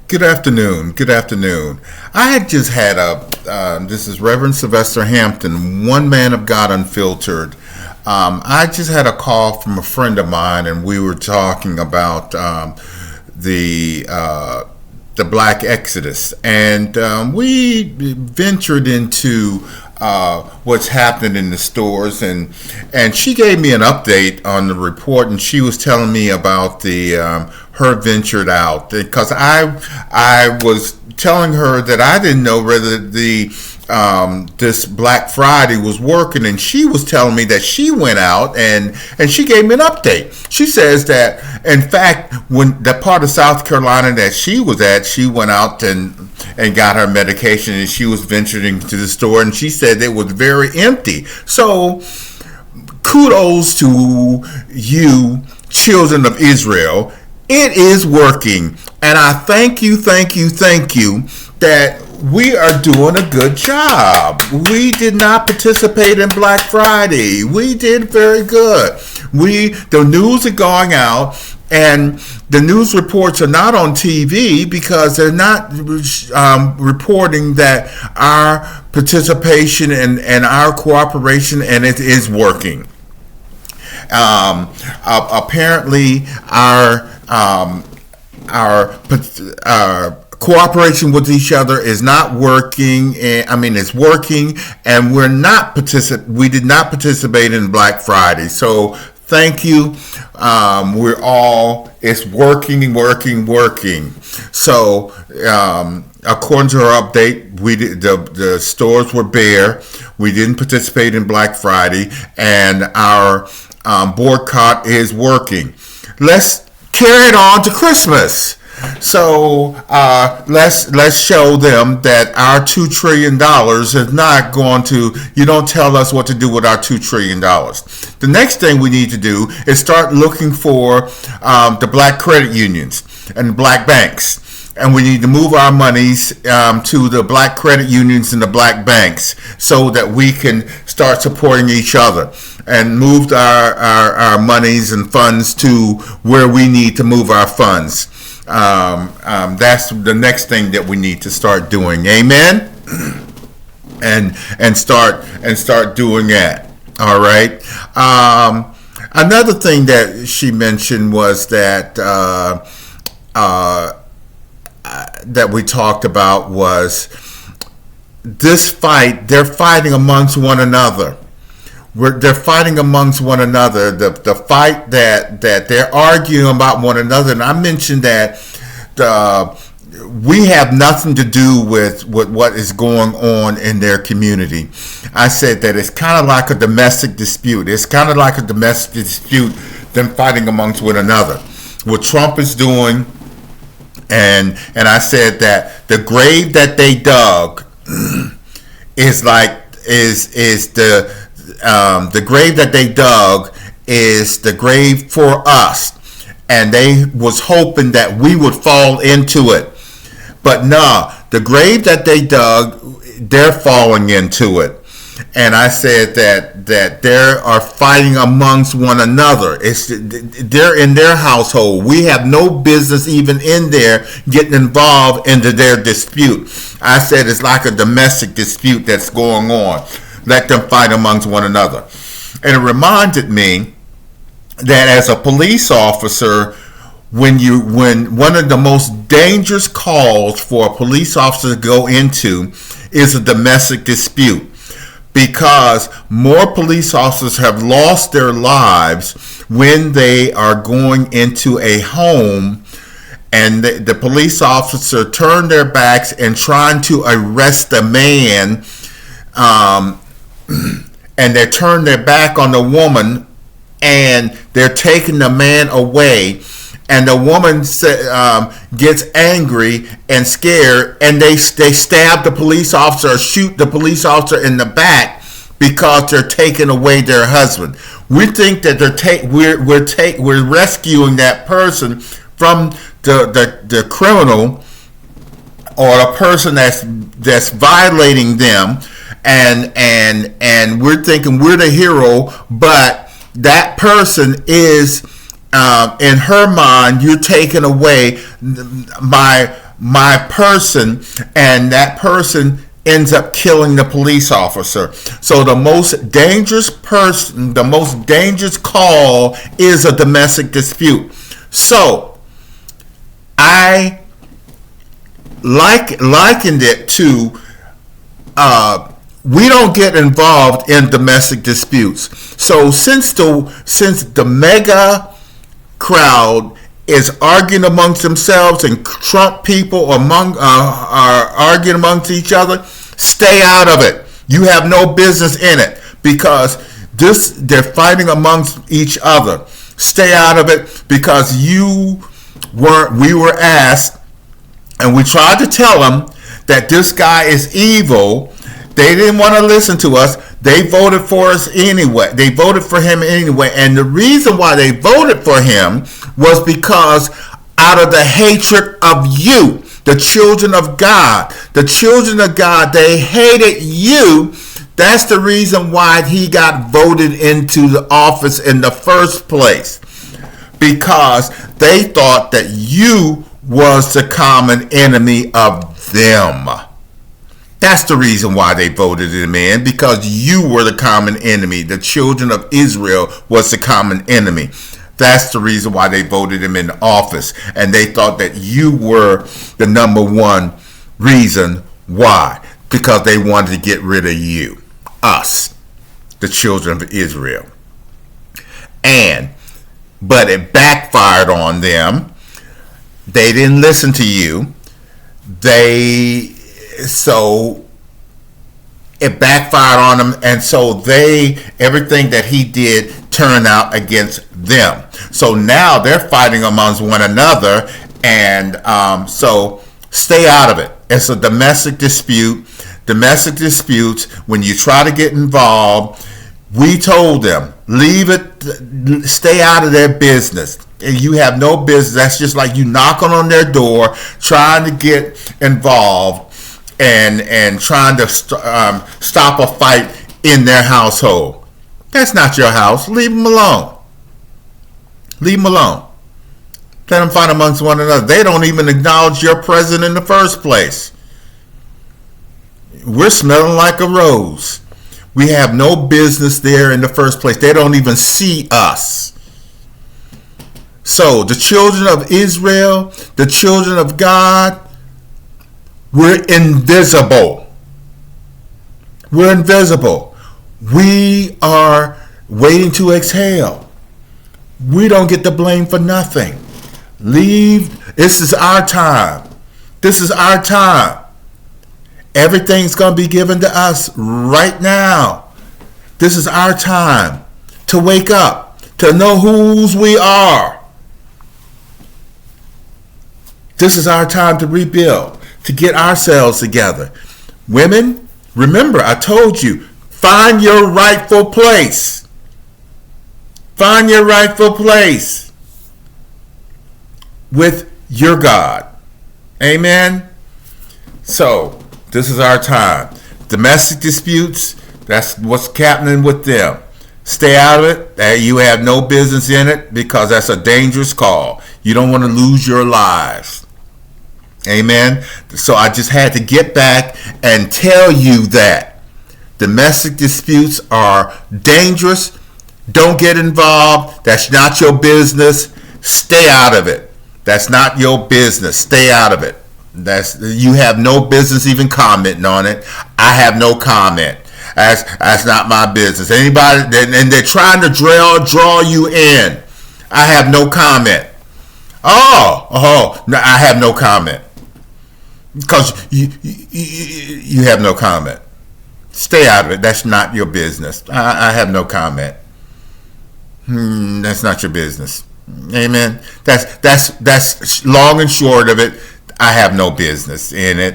Good afternoon. Good afternoon. I had just had this is Reverend Sylvester Hampton, one man of God unfiltered. I just had a call from a friend of mine, and we were talking about the the Black Exodus, and we ventured into what's happening in the stores, and she gave me an update on the report, and she was telling me about the her ventured out, because I was telling her that I didn't know whether the this Black Friday was working, and she was telling me that she went out, and she gave me an update. She says that, in fact, when that part of South Carolina that she was at, she went out and got her medication, and she was venturing to the store, and she said it was very empty. So kudos to you, children of Israel. It is working, and I thank you that we are doing a good job. We did not participate in Black Friday. We did very good. The news are going out, and the news reports are not on TV because they're not reporting that our participation and our cooperation, and it is working. Apparently, our cooperation with each other is not working. It's working, and we did not participate in Black Friday. So thank you. It's working. So according to her update, the stores were bare. We didn't participate in Black Friday, and our boycott is working. Let's carry it on to Christmas. So let's show them that our $2 trillion is not going to. You don't tell us what to do with our $2 trillion. The next thing we need to do is start looking for the black credit unions and the black banks. And we need to move our monies to the black credit unions and the black banks so that we can start supporting each other and move our monies and funds to where we need to move our funds. That's the next thing that we need to start doing. Amen. And start doing that. All right. Another thing that she mentioned was that that we talked about was this fight. They're fighting amongst one another. They're fighting amongst one another. The fight that they're arguing about one another. And I mentioned that we have nothing to do with what is going on in their community. I said that it's kind of like a domestic dispute. It's kind of like a domestic dispute, them fighting amongst one another. What Trump is doing, and I said that the grave that they dug is the grave that they dug is the grave for us, and they was hoping that we would fall into it, but nah, the grave that they dug, they're falling into it. And I said that they are fighting amongst one another. They're in their household. We have no business even in there getting involved into their dispute. I said it's like a domestic dispute that's going on. Let them fight amongst one another. And it reminded me that as a police officer, when one of the most dangerous calls for a police officer to go into is a domestic dispute, because more police officers have lost their lives when they are going into a home and the police officer turned their backs and trying to arrest the man, and they turn their back on the woman, and they're taking the man away, and the woman gets angry and scared, and they stab the police officer or shoot the police officer in the back because they're taking away their husband. We think that we're rescuing that person from the criminal or a person that's violating them. And we're thinking we're the hero, but that person is, in her mind, you're taking away my person, and that person ends up killing the police officer. So the most dangerous person, the most dangerous call is a domestic dispute. So I likened it to we don't get involved in domestic disputes. So since the mega crowd is arguing amongst themselves and Trump people are arguing amongst each other, stay out of it. You have no business in it because they're fighting amongst each other. Stay out of it because we were asked, and we tried to tell them that this guy is evil. They didn't want to listen to us. They voted for us anyway. They voted for him anyway. And the reason why they voted for him was because out of the hatred of you, the children of God. The children of God, they hated you. That's the reason why he got voted into the office in the first place. Because they thought that you was the common enemy of them. That's the reason why they voted him in, because you were the common enemy. The children of Israel was the common enemy. That's the reason why they voted him in office. And they thought that you were the number one reason why. Because they wanted to get rid of you. Us. The children of Israel. But it backfired on them. They didn't listen to you. So it backfired on them, and so everything that he did turned out against them. So now they're fighting amongst one another, and so stay out of it. It's a domestic dispute. Domestic disputes, when you try to get involved, we told them, leave it, stay out of their business. You have no business. That's just like you knocking on their door, trying to get involved and trying to stop a fight in their household. That's not your house. Leave them alone. Leave them alone. Let them fight amongst one another. They don't even acknowledge your presence in the first place. We're smelling like a rose. We have no business there in the first place. They don't even see us. So the children of Israel, the children of God, we're invisible. We're invisible. We are waiting to exhale. We don't get the blame for nothing. Leave. This is our time. This is our time. Everything's going to be given to us right now. This is our time to wake up, to know whose we are. This is our time to rebuild, to get ourselves together. Women, remember, I told you, find your rightful place. Find your rightful place with your God. Amen? So, this is our time. Domestic disputes, that's what's happening with them. Stay out of it. You have no business in it because that's a dangerous call. You don't want to lose your lives. Amen. So I just had to get back and tell you that domestic disputes are dangerous. Don't get involved. That's not your business. Stay out of it. That's not your business. Stay out of it. You have no business even commenting on it. I have no comment. That's not my business. Anybody, and they're trying to draw you in. I have no comment. No, I have no comment because you have no comment. Stay out of it. That's not your business. I have no comment. That's not your business. Amen. That's long and short of it. I have no business in it,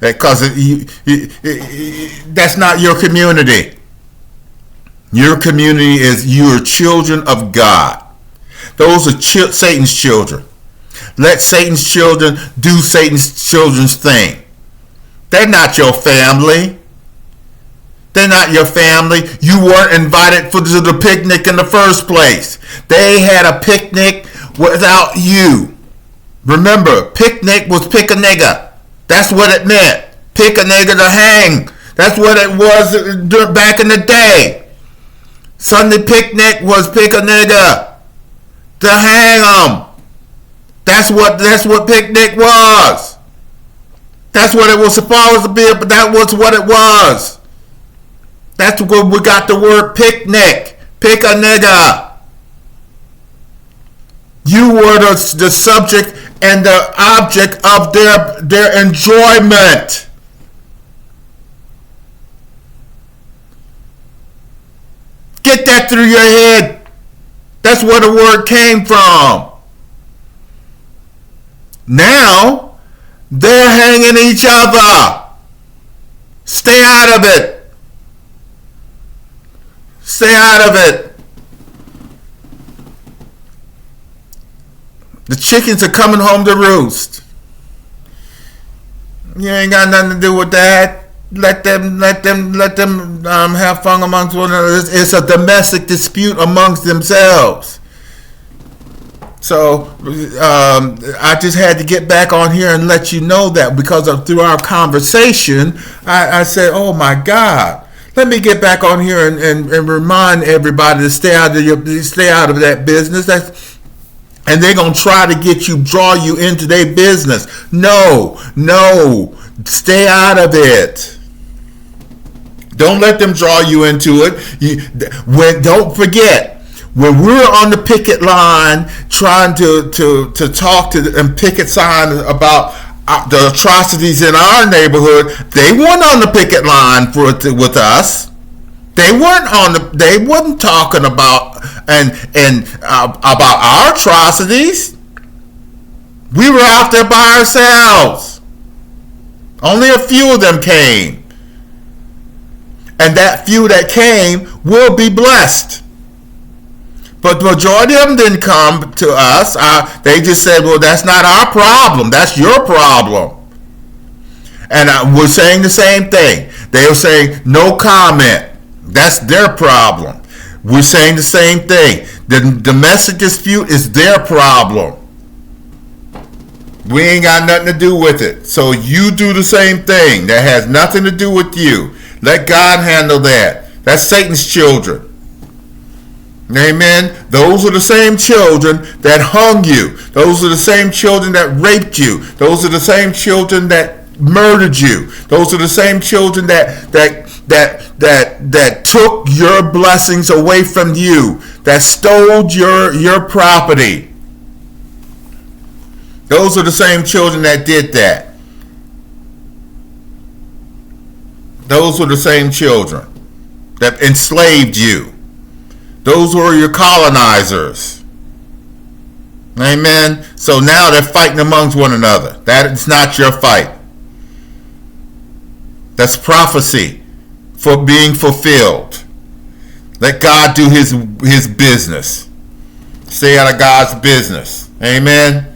because that's not your community. Your community is your children of God. Those are Satan's children. Let Satan's children do Satan's children's thing. They're not your family. They're not your family. You weren't invited to the picnic in the first place. They had a picnic without you. Remember, picnic was pick a nigga. That's what it meant. Pick a nigga to hang. That's what it was back in the day. Sunday picnic was pick a nigga to hang them. That's what picnic was. That's what it was supposed to be, but that was what it was. That's where we got the word picnic. Pick a nigga. You were the subject and the object of their enjoyment. Get that through your head. That's where the word came from. Now, they're hanging each other. Stay out of it. Stay out of it. The chickens are coming home to roost. You ain't got nothing to do with that. Let them have fun amongst one another. It's a domestic dispute amongst themselves. So I just had to get back on here and let you know that, because through our conversation, I said, "Oh my God, let me get back on here and remind everybody to stay out of that business." And they're gonna try to draw you into their business. No, stay out of it. Don't let them draw you into it. Don't forget, when we're on the picket line trying to talk to and picket sign about the atrocities in our neighborhood, they weren't on the picket line with us. They weren't talking about about our atrocities. We were out there by ourselves. Only a few of them came. And that few that came will be blessed. But the majority of them didn't come to us. They just said, "Well, that's not our problem. That's your problem." And we're saying the same thing. They were saying, "No comment. That's their problem." We're saying the same thing. The domestic dispute is their problem. We ain't got nothing to do with it. So you do the same thing. That has nothing to do with you. Let God handle that. That's Satan's children. Amen. Those are the same children that hung you. Those are the same children that raped you. Those are the same children that murdered you. Those are the same children that took your blessings away from you, that stole your property. Those are the same children that did that. Those were the same children that enslaved you. Those were your colonizers. Amen. So now they're fighting amongst one another. That is not your fight. That's prophecy for being fulfilled. Let God do his business. Stay out of God's business. Amen.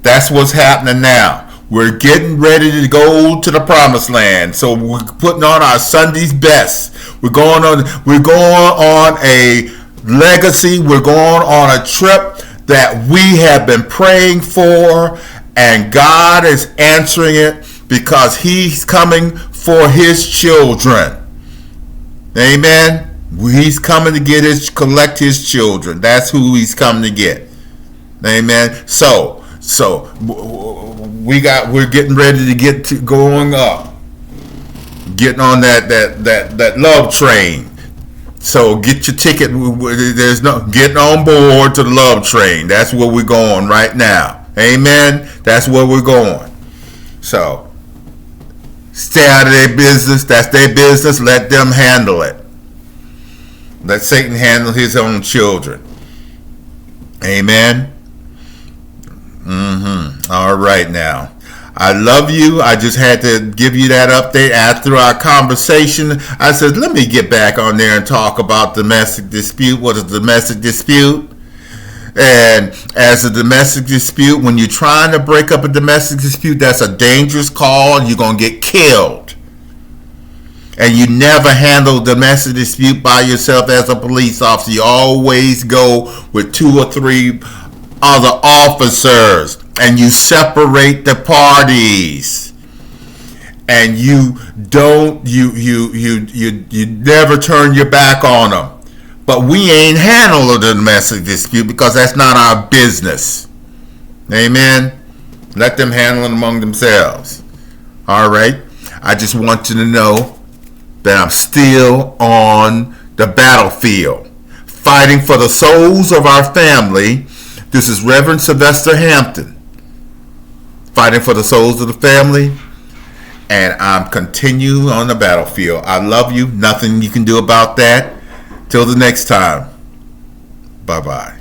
That's what's happening now. We're getting ready to go to the promised land. So we're putting on our Sunday's best. We're going on a legacy. We're going on a trip that we have been praying for, and God is answering it because he's coming for his children. Amen. He's coming to collect his children. That's who he's coming to get. Amen. So we're getting ready to get to going up, getting on that love train. So get your ticket. There's no getting on board to the love train. That's where we're going right now. Amen. That's where we're going. So stay out of their business. That's their business. Let them handle it. Let Satan handle his own children. Amen. All right now. I love you. I just had to give you that update after our conversation. I said, let me get back on there and talk about domestic dispute. What is domestic dispute? And as a domestic dispute, when you're trying to break up a domestic dispute, that's a dangerous call. You're going to get killed. And you never handle domestic dispute by yourself as a police officer. You always go with 2 or 3 other officers. and you separate the parties, and you don't you never turn your back on them. But we ain't handling the domestic dispute because that's not our business. Amen. Let them handle it among themselves. All right. I just want you to know that I'm still on the battlefield, fighting for the souls of our family. This is Reverend Sylvester Hampton, fighting for the souls of the family, and I'm continuing on the battlefield. I love you. Nothing you can do about that. Till the next time. Bye-bye.